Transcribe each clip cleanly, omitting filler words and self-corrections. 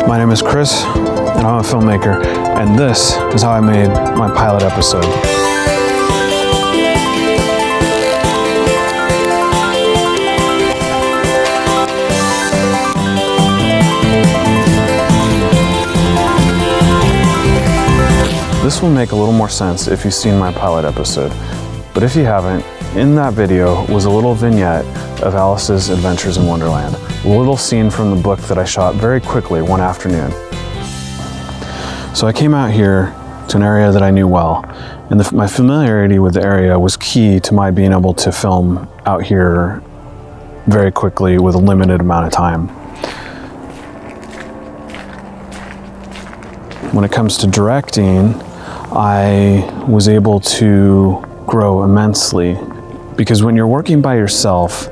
My name is Chris, and I'm a filmmaker, and this is how I made my pilot episode. This will make a little more sense if you've seen my pilot episode, but if you haven't, in that video was a little vignette of Alice's Adventures in Wonderland, a little scene from the book that I shot very quickly one afternoon. So I came out here to an area that I knew well, and my familiarity with the area was key to my being able to film out here very quickly with a limited amount of time. When it comes to directing, I was able to grow immensely, because when you're working by yourself,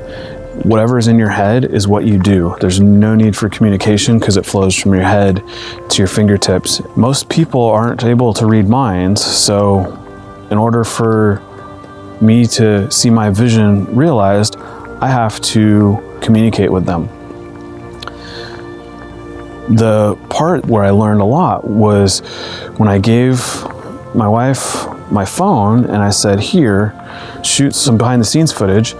whatever is in your head is what you do. There's no need for communication because it flows from your head to your fingertips. Most people aren't able to read minds, so in order for me to see my vision realized, I have to communicate with them. The part where I learned a lot was when I gave my wife my phone and I said, "Here, shoot some behind the scenes footage."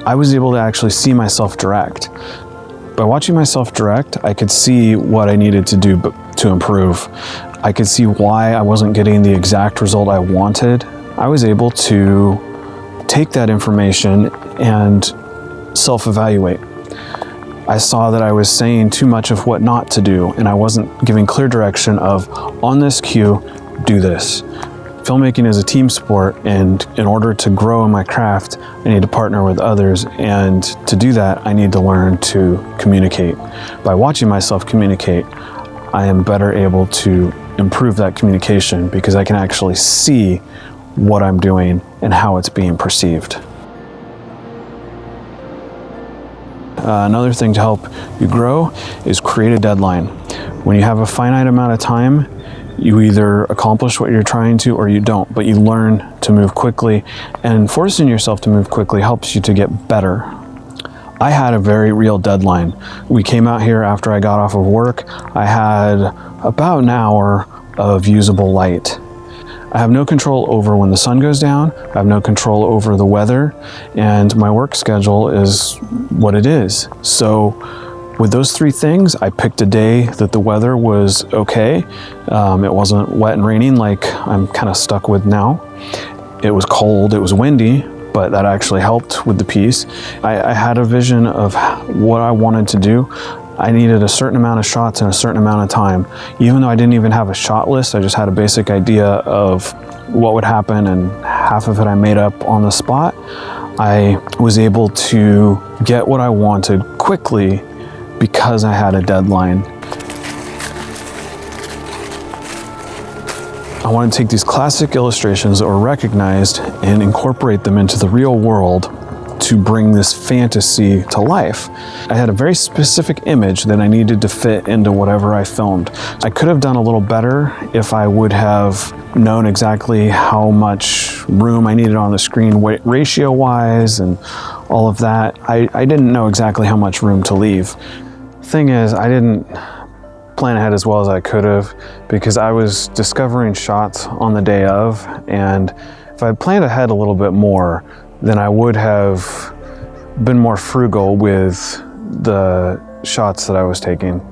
I was able to actually see myself direct. By watching myself direct, I could see what I needed to do to improve. I could see why I wasn't getting the exact result I wanted. I was able to take that information and self-evaluate. I saw that I was saying too much of what not to do, and I wasn't giving clear direction of, on this cue, do this. Filmmaking is a team sport, and in order to grow in my craft, I need to partner with others, and to do that, I need to learn to communicate. By watching myself communicate, I am better able to improve that communication because I can actually see what I'm doing and how it's being perceived. Another thing to help you grow is create a deadline. When you have a finite amount of time, you either accomplish what you're trying to or you don't, but you learn to move quickly, and forcing yourself to move quickly helps you to get better. I had a very real deadline. We came out here after I got off of work. I had about an hour of usable light. I have no control over when the sun goes down. I have no control over the weather, and my work schedule is what it is. So with those three things, I picked a day that the weather was okay. It wasn't wet and raining like I'm kind of stuck with now. It was cold, it was windy, but that actually helped with the piece. I had a vision of what I wanted to do. I needed a certain amount of shots in a certain amount of time. Even though I didn't even have a shot list, I just had a basic idea of what would happen, and half of it I made up on the spot. I was able to get what I wanted quickly because I had a deadline. I want to take these classic illustrations that were recognized and incorporate them into the real world to bring this fantasy to life. I had a very specific image that I needed to fit into whatever I filmed. I could have done a little better if I would have known exactly how much room I needed on the screen ratio-wise and all of that. I didn't know exactly how much room to leave. Thing is, I didn't plan ahead as well as I could have because I was discovering shots on the day of, and if I had planned ahead a little bit more, then I would have been more frugal with the shots that I was taking.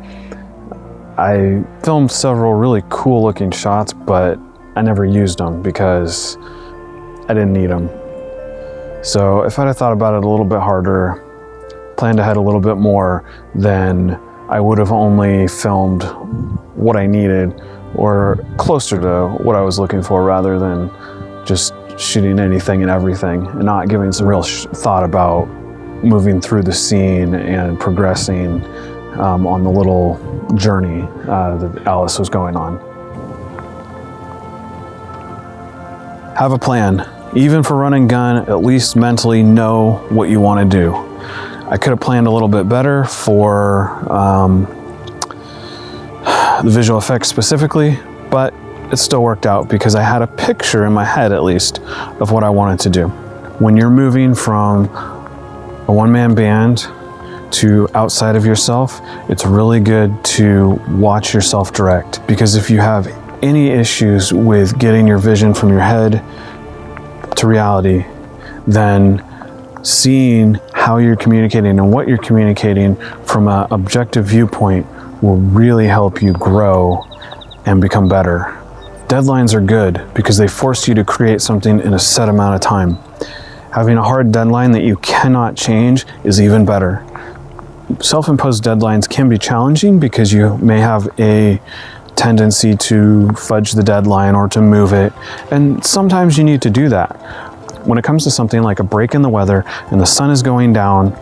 I filmed several really cool looking shots, but I never used them because I didn't need them. So if I'd have thought about it a little bit harder, planned ahead a little bit more, then I would have only filmed what I needed or closer to what I was looking for rather than just shooting anything and everything and not giving some real thought about moving through the scene and progressing on the little journey that Alice was going on. Have a plan. Even for run and gun, at least mentally know what you want to do. I could have planned a little bit better for the visual effects specifically, but it still worked out because I had a picture in my head, at least, of what I wanted to do. When you're moving from a one-man band to outside of yourself, it's really good to watch yourself direct. Because if you have any issues with getting your vision from your head to reality, then seeing how you're communicating and what you're communicating from an objective viewpoint will really help you grow and become better. Deadlines are good because they force you to create something in a set amount of time. Having a hard deadline that you cannot change is even better. Self-imposed deadlines can be challenging because you may have a tendency to fudge the deadline or to move it, and sometimes you need to do that. When it comes to something like a break in the weather and the sun is going down,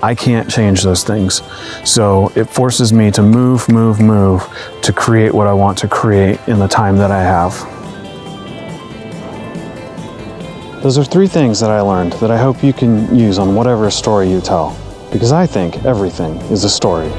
I can't change those things. So it forces me to move to create what I want to create in the time that I have. Those are 3 things that I learned that I hope you can use on whatever story you tell, because I think everything is a story.